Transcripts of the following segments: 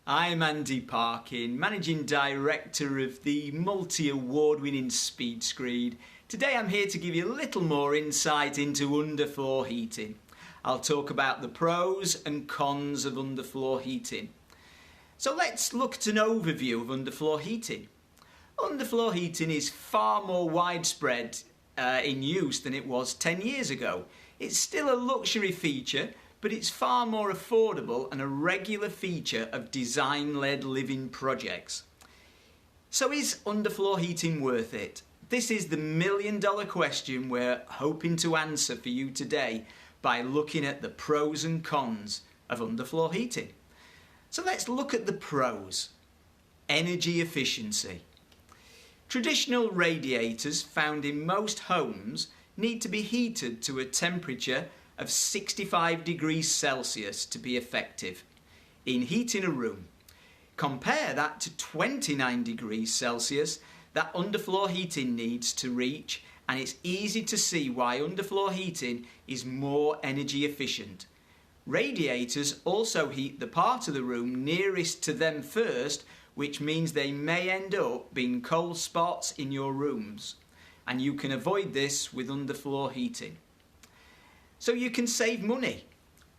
I'm Andy Parkin, Managing Director of the multi-award-winning Screed. Today I'm here to give you a little more insight into underfloor heating. I'll talk about the pros and cons of underfloor heating. So let's look at an overview of underfloor heating. Underfloor heating is far more widespread in use than it was 10 years ago. It's still a luxury feature, but it's far more affordable and a regular feature of design-led living projects. So is underfloor heating worth it? This is the million-dollar question we're hoping to answer for you today by looking at the pros and cons of underfloor heating. So let's look at the pros. Energy efficiency. Traditional radiators found in most homes need to be heated to a temperature of 65 degrees Celsius to be effective in heating a room. Compare that to 29 degrees Celsius that underfloor heating needs to reach, and it's easy to see why underfloor heating is more energy efficient. Radiators also heat the part of the room nearest to them first, which means they may end up being cold spots in your rooms, and you can avoid this with underfloor heating. So you can save money,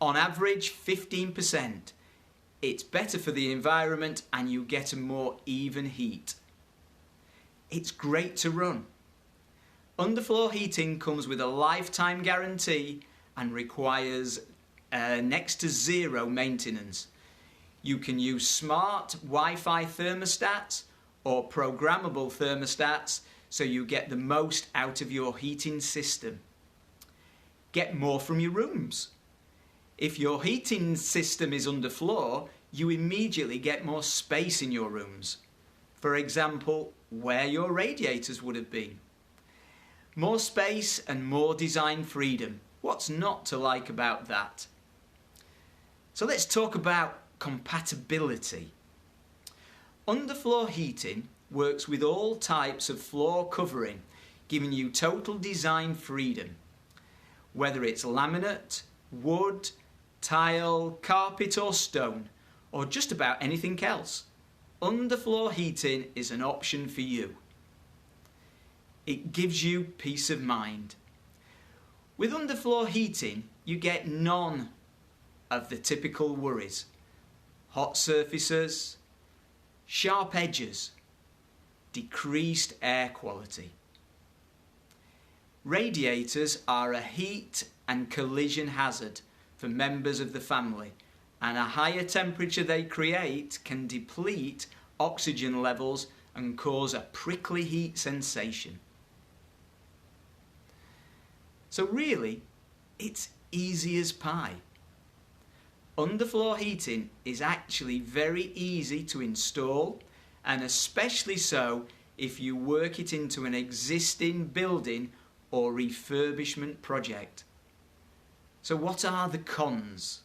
on average 15%. It's better for the environment and you get a more even heat. It's great to run. Underfloor heating comes with a lifetime guarantee and requires next to zero maintenance. You can use smart Wi-Fi thermostats or programmable thermostats so you get the most out of your heating system. Get more from your rooms. If your heating system is underfloor, you immediately get more space in your rooms. For example, where your radiators would have been. More space and more design freedom. What's not to like about that? So let's talk about compatibility. Underfloor heating works with all types of floor covering, giving you total design freedom. Whether it's laminate, wood, tile, carpet or stone, or just about anything else, underfloor heating is an option for you. It gives you peace of mind. With underfloor heating, you get none of the typical worries. Hot surfaces, sharp edges, decreased air quality. Radiators are a heat and collision hazard for members of the family, and a higher temperature they create can deplete oxygen levels and cause a prickly heat sensation. So really, it's easy as pie. Underfloor heating is actually very easy to install, and especially so if you work it into an existing building or refurbishment project. So what are the cons?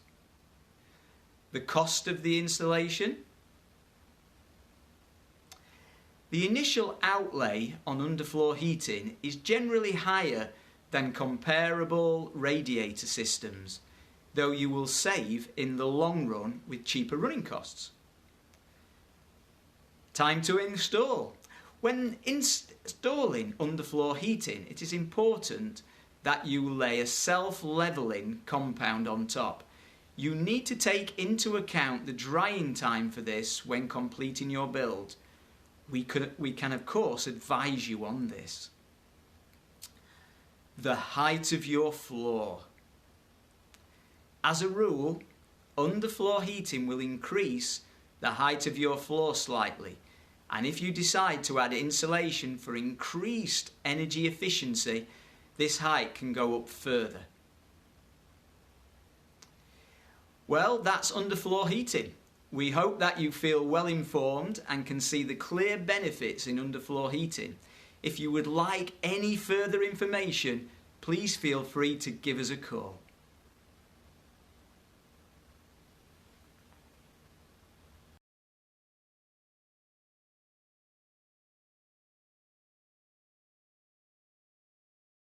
The cost of the installation. The initial outlay on underfloor heating is generally higher than comparable radiator systems, though you will save in the long run with cheaper running costs. Time to install. When installing underfloor heating, it is important that you lay a self-leveling compound on top. You need to take into account the drying time for this when completing your build. We can of course advise you on this. The height of your floor. As a rule, underfloor heating will increase the height of your floor slightly, and if you decide to add insulation for increased energy efficiency, this height can go up further. Well, that's underfloor heating. We hope that you feel well informed and can see the clear benefits in underfloor heating. If you would like any further information, please feel free to give us a call.